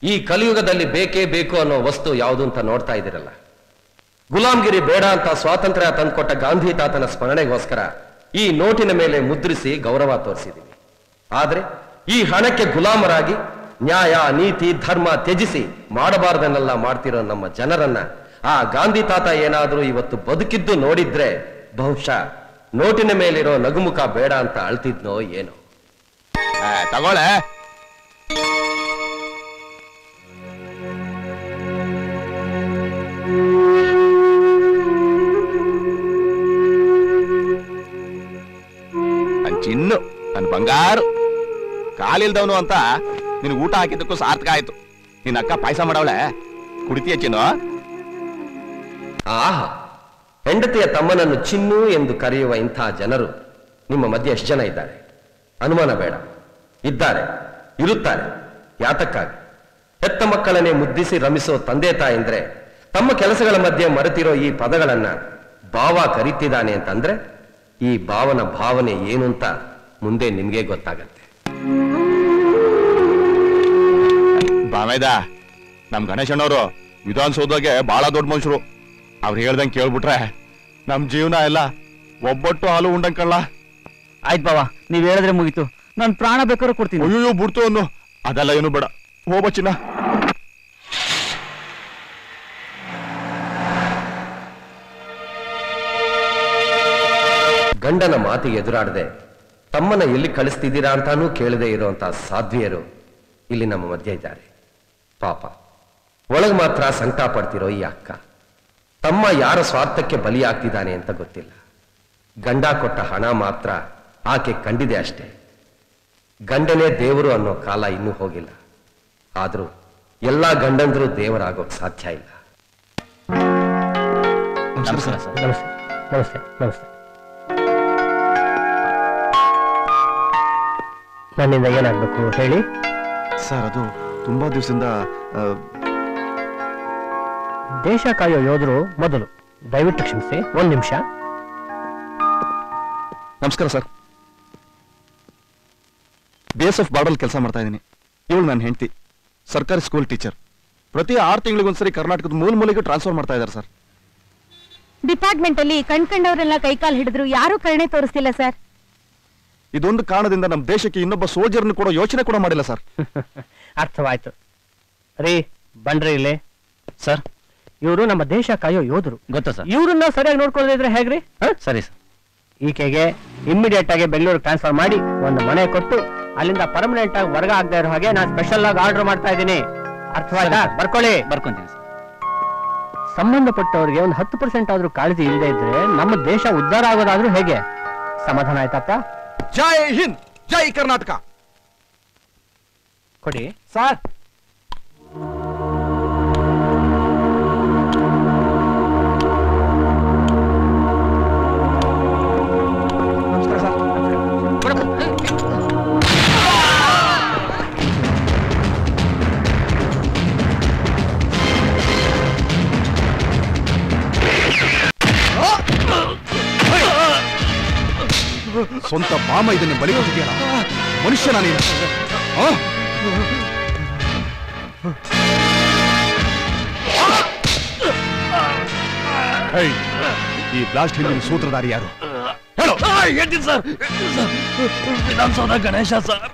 ಈ ಕಲಿಯುಗದಲ್ಲಿ ಬೇಕೇ ಬೇಕು ಅನ್ನೋ ವಸ್ತು ಯಾವುದು ಅಂತ ನೋಡ್ತಾ ಇದ್ದೀರಲ್ಲ. ಗುಲಾಮ್ಗಿರಿ ಬೇಡ ಅಂತ ಸ್ವಾತಂತ್ರ್ಯ ತಂದುಕೊಟ್ಟ ಗಾಂಧಿ ತಾತನ ಸ್ಮರಣೆಗೋಸ್ಕರ ಈ ನೋಟಿನ ಮೇಲೆ ಮುದ್ರಿಸಿ ಗೌರವ ತೋರಿಸಿದ್ದೀವಿ. ಆದ್ರೆ ಈ ಹಣಕ್ಕೆ ಗುಲಾಮರಾಗಿ ನ್ಯಾಯ ನೀತಿ ಧರ್ಮ ತ್ಯಜಿಸಿ ಮಾಡಬಾರ್ದನ್ನೆಲ್ಲ ಮಾಡ್ತಿರೋ ನಮ್ಮ ಜನರನ್ನ ಆ ಗಾಂಧಿ ತಾತ ಏನಾದ್ರೂ ಇವತ್ತು ಬದುಕಿದ್ದು ನೋಡಿದ್ರೆ ಬಹುಶಃ ನೋಟಿನ ಮೇಲಿರೋ ನಗುಮುಖ ಬೇಡ ಅಂತ ಅಳ್ತಿದ್ನೋ ಏನೋ. ತಗೊಳ್ಳೆ. ಚಿನ್ನು ನನ್ ಬಂಗಾರು ಕಾಲಿಲ್ದವನು ಅಂತ ನಿನ್ ಊಟ ಹಾಕಿದ್ದಕ್ಕೂ ಸಾರ್ಥಕ ಆಯ್ತು. ನಿನ್ನ ಅಕ್ಕ ಪಾಯಸ ಮಾಡವಳೆ, ಕುಡಿತೀಯ ಚಿನ್ನು? ಆಹಾ, ಹೆಂಡತಿಯ ತಮ್ಮನನ್ನು ಚಿನ್ನು ಎಂದು ಕರೆಯುವ ಇಂಥ ಜನರು ನಿಮ್ಮ ಮಧ್ಯೆ ಎಷ್ಟು ಜನ ಇದ್ದಾರೆ? ಅನುಮಾನ ಬೇಡ, ಇದ್ದಾರೆ, ಇರುತ್ತಾರೆ. ಯಾತಕ್ಕಾಗಿ? ಹೆತ್ತ ಮಕ್ಕಳನ್ನೇ ಮುದ್ದಿಸಿ ರಮಿಸೋ ತಂದೆ ತಾಯಂದ್ರೆ ತಮ್ಮ ಕೆಲಸಗಳ ಮಧ್ಯೆ ಮರೆತಿರೋ ಈ ಪದಗಳನ್ನ ಭಾವ ಕರೀತಿದ್ದಾನೆ ಅಂತಂದ್ರೆ ಈ ಭಾವನ ಭಾವನೆ ಏನು ಅಂತ ಮುಂದೆ ನಿಮ್ಗೆ ಗೊತ್ತಾಗತ್ತೆ. ಬಾಮೇದ, ನಮ್ ಗಣೇಶಣ್ಣವರು ವಿಧಾನಸೌಧಗೆ ಬಹಳ ದೊಡ್ಡ ಮನುಷ್ಯರು. ಅವ್ರು ಹೇಳ್ದಂಗೆ ಕೇಳ್ಬಿಟ್ರೆ ನಮ್ ಜೀವನ ಎಲ್ಲ ಒಬ್ಬಟ್ಟು ಹಾಲು ಉಂಡಂಕಲ್ಲ. ಆಯ್ತು ಬಾವ, ನೀವ್ ಹೇಳಿದ್ರೆ ಮುಗೀತು. ನಾನು ಪ್ರಾಣ ಬೇಕಾದ್ರೂ ಕೊಡ್ತೀನಿ. ಅಯ್ಯೋ ಬಿಡ್ತು ಅನ್ನು, ಅದೆಲ್ಲ ಏನು ಬೇಡ. ಹೋಗ್ಬಚ್ಚಿನ. ಗಂಡನ ಮಾತಿಗೆ ಎದುರಾಡದೆ ತಮ್ಮನ್ನ ಎಲ್ಲಿ ಕಳಿಸ್ತಿದ್ದೀರಾ ಅಂತಾನೂ ಕೇಳದೆ ಇರುವಂತಹ ಸಾಧ್ವಿಯರು ಇಲ್ಲಿ ನಮ್ಮ ಮಧ್ಯೆ ಇದ್ದಾರೆ. ಪಾಪ ಒಳಗೆ ಮಾತ್ರ ಸಂಕಟ ಪಡ್ತಿರೋ ಈ ಅಕ್ಕ ತಮ್ಮ ಯಾರ ಸ್ವಾರ್ಥಕ್ಕೆ ಬಲಿಯಾಗ್ತಿದ್ದಾನೆ ಅಂತ ಗೊತ್ತಿಲ್ಲ. ಗಂಡ ಕೊಟ್ಟ ಹಣ ಮಾತ್ರ ಆಕೆ ಕಂಡಿದೆ ಅಷ್ಟೇ. ಗಂಡನೇ ದೇವರು ಅನ್ನೋ ಕಾಲ ಇನ್ನೂ ಹೋಗಿಲ್ಲ. ಆದ್ರೂ ಎಲ್ಲಾ ಗಂಡಂದ್ರು ದೇವರಾಗೋಕ್ ಸಾಧ್ಯ ಇಲ್ಲ. ನಮಸ್ಕಾರ ಸರ್. ನಮಸ್ತೆ ನಮಸ್ತೆ ನಮಸ್ತೆ. ನನ್ನಿಂದ ಏನಾಗಬೇಕು ಹೇಳಿ ಸರ್. ಅದು ತುಂಬಾ ದಿವಸದಿಂದ ದೇಶ ಕಾಯೋ ಯೋಧರು ಮೊದಲು. ದಯವಿಟ್ಟು ಕ್ಷಮಿಸಿ, ಒಂದು ನಿಮಿಷ. ನಮಸ್ಕಾರ ಸರ್. BSF ಬಾರ್ಡಲ್ ಕೆಲಸ ಮಾಡ್ತಾ ಇದ್ದೀನಿ. ಇವಳು ನನ್ನ ಹೆಂಡತಿ, ಸರ್ಕಾರಿ ಸ್ಕೂಲ್ ಟೀಚರ್. ಪ್ರತಿ 6 ತಿಂಗಳಿಗೊಂದ್ಸರಿ ಕರ್ನಾಟಕದ ಮೂಲೆಗೆ ಟ್ರಾನ್ಸ್ಫರ್ ಮಾಡ್ತಾ ಇದ್ದಾರೆ ಸರ್. ಡಿಪಾರ್ಟ್ಮೆಂಟ್ ಅಲ್ಲಿ ಕಣ್ಕಂಡವರೆಲ್ಲ ಕೈಕಾಲು ಹಿಡಿದ್ರು ಯಾರು ಕರುಣೆ ತೋರಿಸ್ತಿಲ್ಲ ಸರ್. ಇದೊಂದು ಕಾರಣದಿಂದ ನಮ್ಮ ದೇಶಕ್ಕೆ ಇನ್ನೊಬ್ಬ ಸೋಲ್ಜರ್ನ ಕೂಡ ಯೋಚನೆ ಕೂಡ ಮಾಡಿಲ್ಲ ಸರ್. ಅರ್ಥವಾಯ್ತು ರೀ. ಬನ್ರಿ ಇಲ್ಲಿ ಸರ್. ಇವರು ನಮ್ಮ ದೇಶ ಕಾಯೋ ಯೋಧರು. ಗೊತ್ತಾ ಸರ್? ಇವ್ರನ್ನ ಸರಿಯಾಗಿ ನೋಡ್ಕೊಳ್ಳದೆ ಇದ್ರೆ ಹೇಗ್ರಿ? ಸರಿ ಸರ್. ಈಕೆಗೆ ಇಮ್ಮಿಡಿಯೇಟ್ ಆಗಿ ಬೆಂಗಳೂರು ಟ್ರಾನ್ಸ್ಫರ್ ಮಾಡಿ ಒಂದು ಮನೆ ಕೊಟ್ಟು ಅಲ್ಲಿಂದ ಪರ್ಮನೆಂಟ್ ಆಗಿ ವರ್ಗ ಆಗದೆ ಇರೋ ಹಾಗೆ ನಾನು ಸ್ಪೆಷಲ್ ಆಗಿ ಆರ್ಡರ್ ಮಾಡ್ತಾ ಇದ್ದೀನಿ. ಅರ್ಥವಾಯ್ತಾ? ಬರ್ಕೊಳ್ಳಿ. ಬರ್ಕೊಂತೀನಿ ಸರ್. ಸಂಬಂಧಪಟ್ಟವ್ರಿಗೆ ಒಂದು 10% ಆದ್ರೂ ಕಾಳಜಿ ಇಲ್ಲದೆ ಇದ್ರೆ ನಮ್ಮ ದೇಶ ಉದ್ಧಾರ ಆಗೋದಾದ್ರೂ ಹೇಗೆ? ಸಮಾಧಾನ ಆಯ್ತಪ್ಪ? ಜೈ ಹಿಂದ್, ಜೈ ಕರ್ನಾಟಕ. ಕೊಡಿ ಸರ್. ನಮಸ್ಕಾರ ಸರ್. ಸ್ವಂತ ಬಾಮ ಇದನ್ನು ಬಲಿ ಕೊಟ್ಟಿದ್ಯಲ್ಲ ಮನುಷ್ಯ ನಾನೇನು? ಈ ಬ್ಲಾಸ್ಟ್ ಹಿಂದಿನ ಸೂತ್ರಧಾರಿ ಯಾರು? ಹೇಳು. ಹೇಳ್ತೀನಿ ಸರ್. ವಿಧಾನಸೌಧ ಗಣೇಶ ಸರ್.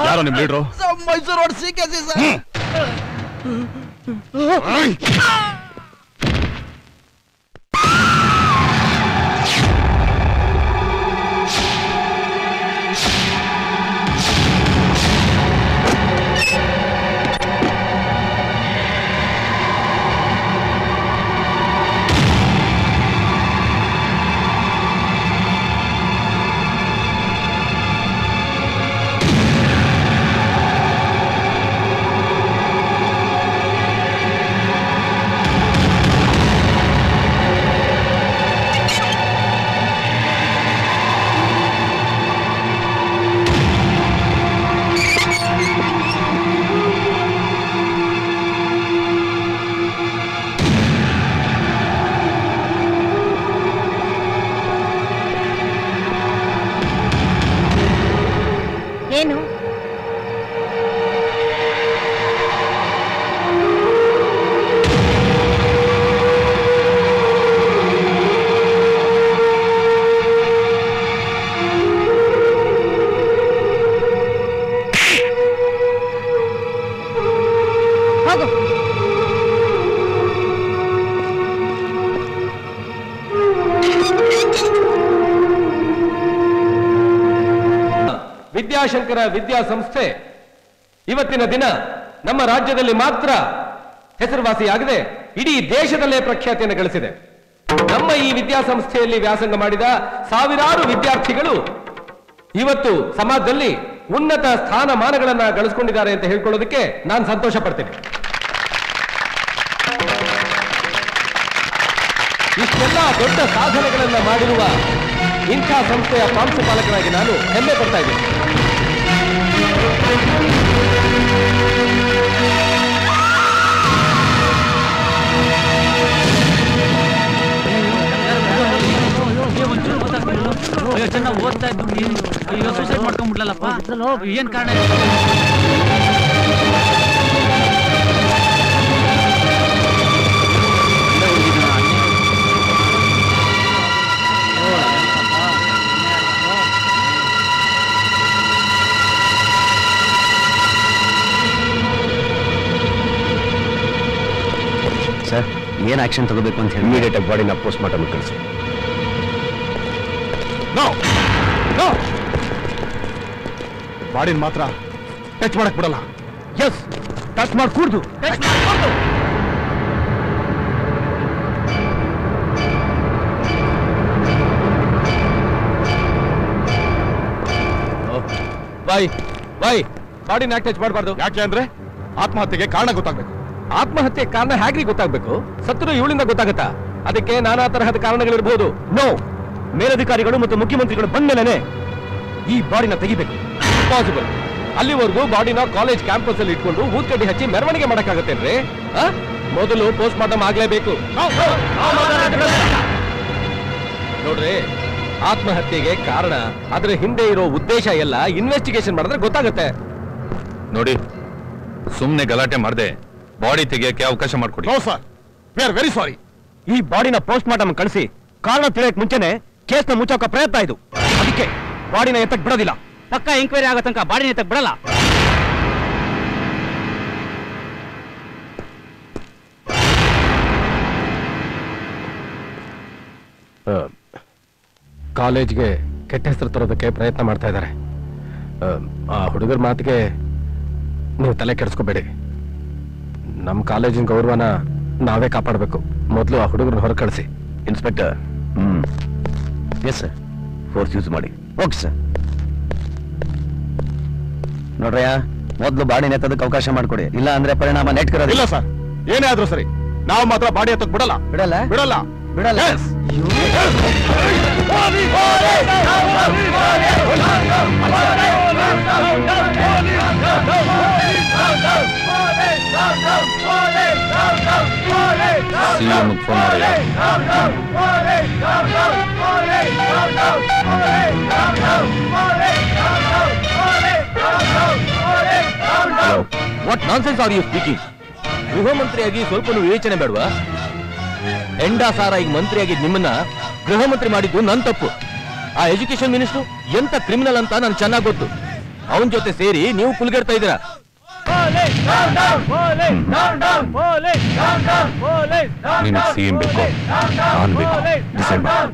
ಯಾರೋ ನಿಮ್ ಲೀಡ್ರು? Mysuru road CKC sir. ಏನು ಹೋಗು. ವಿದ್ಯಾಶಂಕರ ವಿದ್ಯಾಸಂಸ್ಥೆ ಇವತ್ತಿನ ದಿನ ನಮ್ಮ ರಾಜ್ಯದಲ್ಲಿ ಮಾತ್ರ ಹೆಸರುವಾಸಿಯಾಗದೆ ಇಡೀ ದೇಶದಲ್ಲೇ ಪ್ರಖ್ಯಾತಿಯನ್ನು ಗಳಿಸಿದೆ. ನಮ್ಮ ಈ ವಿದ್ಯಾಸಂಸ್ಥೆಯಲ್ಲಿ ವ್ಯಾಸಂಗ ಮಾಡಿದ ಸಾವಿರಾರು ವಿದ್ಯಾರ್ಥಿಗಳು ಇವತ್ತು ಸಮಾಜದಲ್ಲಿ ಉನ್ನತ ಸ್ಥಾನಮಾನಗಳನ್ನ ಗಳಿಸಿಕೊಂಡಿದ್ದಾರೆ ಅಂತ ಹೇಳ್ಕೊಳ್ಳೋದಕ್ಕೆ ನಾನು ಸಂತೋಷ ಪಡ್ತೇನೆ. ಇಷ್ಟೆಲ್ಲ ದೊಡ್ಡ ಸಾಧನೆಗಳನ್ನ ಮಾಡಿರುವ ಇಂಥ ಸಂಸ್ಥೆಯ ಪ್ರಾಂಶುಪಾಲಕನಾಗಿ ನಾನು ಹೆಮ್ಮೆ ಪಡ್ತಾ ಇದ್ದೇನೆ. ಚೆನ್ನಾಗಿ ಓದ್ತಾ ಇದ್ದು ಅಯ್ಯೋ ಸೂಸೈಡ್ ಮಾಡ್ಕೊಂಡ್ಬಿಡ್ಲಲ್ಲಪ್ಪ. ಏನ್ ಕಾರಣ? ಸರ್ ಏನ್ ಆಕ್ಷನ್ ತಗೋಬೇಕು ಅಂತ ಹೇಳಿ ಇಮಿಡಿಯೇಟ್ ಆಗಿ ಬಾಡಿನ ಪೋಸ್ಟ್ ಮಾರ್ಟಮ್ ಕಳಿಸಿ. ಬಾಡಿನ ಮಾತ್ರ ಟಚ್ ಮಾಡಕ್ ಬಿಡಲ್ಲ. S, touch ಮಾಡ್ಕೂಡ್ದು. ಬಾಯ್ ಬಾಡಿನ ಯಾಕೆ ಟಚ್ ಮಾಡಬಾರ್ದು? ಯಾಕೆ ಅಂದ್ರೆ ಆತ್ಮಹತ್ಯೆಗೆ ಕಾರಣ ಗೊತ್ತಾಗ್ಬೇಕು. ಆತ್ಮಹತ್ಯೆ ಕಾರಣ ಹೇಗ್ರಿ ಗೊತ್ತಾಗ್ಬೇಕು? ಸತ್ರು ಇವಳಿಂದ ಗೊತ್ತಾಗತ್ತಾ? ಅದಕ್ಕೆ ನಾನಾ ತರಹದ ಕಾರಣಗಳಿರ್ಬೋದು. ನೋ, ಮೇಲಧಿಕಾರಿಗಳು ಮತ್ತು ಮುಖ್ಯಮಂತ್ರಿಗಳು ಬಂದ್ಮೇಲೆ ಈ ಬಾಡಿನ ತೆಗಿಬೇಕು. ಪಾಸಿಬಲ್. ಅಲ್ಲಿವರೆಗೂ ಬಾಡಿನ ಕಾಲೇಜ್ ಕ್ಯಾಂಪಸ್ ಅಲ್ಲಿ ಇಟ್ಕೊಂಡು ಊದ್ಕಡ್ಡಿ ಹಚ್ಚಿ ಮೆರವಣಿಗೆ ಮಾಡಕ್ಕಾಗತ್ತೇನ್ರಿ? ಮೊದಲು ಪೋಸ್ಟ್ ಮಾರ್ಟಮ್ ಆಗ್ಲೇಬೇಕು. ನೋಡ್ರಿ, ಆತ್ಮಹತ್ಯೆಗೆ ಕಾರಣ, ಅದ್ರ ಹಿಂದೆ ಇರೋ ಉದ್ದೇಶ ಎಲ್ಲ ಇನ್ವೆಸ್ಟಿಗೇಷನ್ ಮಾಡಿದ್ರೆ ಗೊತ್ತಾಗತ್ತೆ. ನೋಡಿ, ಸುಮ್ನೆ ಗಲಾಟೆ ಮಾಡದೆ ಬಾಡಿ ತೆಗಿಯಕ್ಕೆ ಅವಕಾಶ ಮಾಡ್ಕೊಡಿ. No sir, we are very sorry. ಈ ಬಾಡಿನ ಪೋಸ್ಟ್ ಮಾರ್ಟಮ್ ಕಳಿಸಿ ಕಾರಣ ತಿಳಿಯಕ್ ಮುಂಚೆನೆ ಕೇಸ್ನ ಮುಚ್ಚಾಕ ಪ್ರಯತ್ನ ಇದು. ಅದಕ್ಕೆ ಬಾಡಿನ ಎತ್ತಕ್ ಬಿಡೋದಿಲ್ಲ. ಪಕ್ಕ ಎಂಕ್ವೈರಿ ಆಗೋ ತನಕ ಬಾಡಿನ ಎತ್ತಕ್ ಬಿಡಲ್ಲ. ಕಾಲೇಜ್ಗೆ ಕೆಟ್ಟ ಹೆಸರು ತರೋದಕ್ಕೆ ಪ್ರಯತ್ನ ಮಾಡ್ತಾ ಇದ್ದಾರೆ. ಆ ಹುಡುಗರ ಮಾತಿಗೆ ನೀವು ತಲೆ ಕೆಡಿಸ್ಕೋಬೇಡಿ. ನಮ್ಮ ಕಾಲೇಜಿನ ಗೌರವನ ನಾವೇ ಕಾಪಾಡಬೇಕು. ಮೊದಲು ಆ ಹುಡುಗರನ್ನ ಹೊರ ಕಳಿಸಿ. Inspector. Yes sir, force use ಮಾಡಿ. Okay sir. ನೋಡ್ರಯ್ಯ, ಮೊದಲು ಬಾಡಿ ನೆತ್ತದಕ್ಕೆ ಅವಕಾಶ ಮಾಡಿಕೊಡಿ, ಇಲ್ಲ ಅಂದ್ರೆ ಪರಿಣಾಮ ನೆಟ್ಕಿರೋದಿಲ್ಲ. ಇಲ್ಲ ಸರ್, ಏನೇ ಆದ್ರೂ ಸರಿ, ನಾವು ಮಾತ್ರ ಬಾಡಿ ಎತ್ತಕ್ ಬಿಡಲ್ಲ. ಬಿಡಲ್ಲ ಬಿಡಲ್ಲ ಬಿಡಲ್ಲ. Yes. CM ಫೋನ್ ಮಾಡಿ. What nonsense are you speaking? ಗೃಹ ಮಂತ್ರಿಯಾಗಿ ಸ್ವಲ್ಪ ವಿವೇಚನೆ ಬೇಡವಾ? ಎಂಡಾಸಾರ ಈಗ ಮಂತ್ರಿಯಾಗಿದ್ದು ನಿಮ್ಮನ್ನ ಗೃಹ ಮಂತ್ರಿ ಮಾಡಿದ್ದು ನನ್ ತಪ್ಪು. ಆ ಎಜುಕೇಶನ್ ಮಿನಿಸ್ಟರ್ ಎಂತ ಕ್ರಿಮಿನಲ್ ಅಂತ ನನ್ ಚೆನ್ನಾಗ್ ಗೊತ್ತು. ಅವನ ಜೊತೆ ಸೇರಿ ನೀವು ಕುಲ್ಗೆಡ್ತಾ ಇದ್ದೀರಾ. ನಿನಗೆ ಸಿಎಂ ಬೇಕು, ನಾನು ಬೇಕು, ಡಿಸೈಡ್ ಮಾಡಿ.